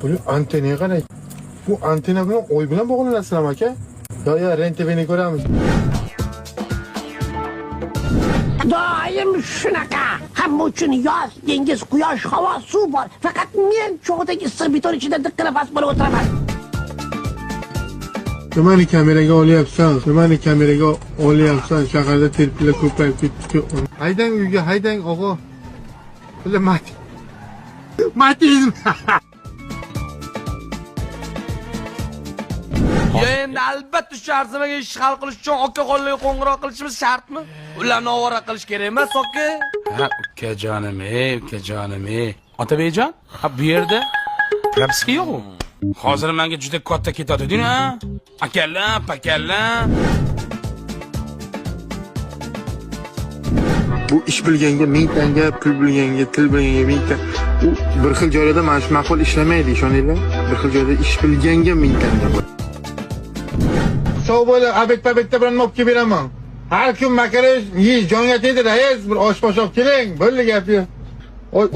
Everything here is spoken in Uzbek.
Bu antenaga qarang. Bu antena bilan oy bilan bog'lanasizlarmi aka? Yo, REN-TV'ni ko'ramiz. Doim shunaqa. Hamma uchun yoz, dengiz, quyosh, havo, suv bor. Faqat men cho'g'dagi issiq beton ichida diqqina bas bo'lib o'tiraman. Nimani kameraga olyapsan? Shaharda terpillar ko'payib ketdi. Haydang uyga, haydang og'a. Bular matizm. Endi albatta shu arzimaga ish hal qilish uchun okaxonlarga qo'ng'iroq qilishimiz shartmi? Ularni ovora qilish kerak emas, aka. Ha, ukajonim, Otabekjon, ha bu yerda propiska yo'qmi? Hozir menga juda katta ketadi-ku, ha? Akalar, pakalar. Bu ish bilganga 1000 tanga, pul bilganga, til bilganga 1000 tanga. U bir xil joylarda mana shu ma'qul ishlamaydi, ishoninglar. Bir xil joyda ish bilganga 1000 tanga. Sog' bo'ling, abet-babetda bilan olib kelib beraman. Har kun makarash, yeyish, jonga tegdi, rais, bir osh-posh olib keling. Bo'ldi gapi. Oy,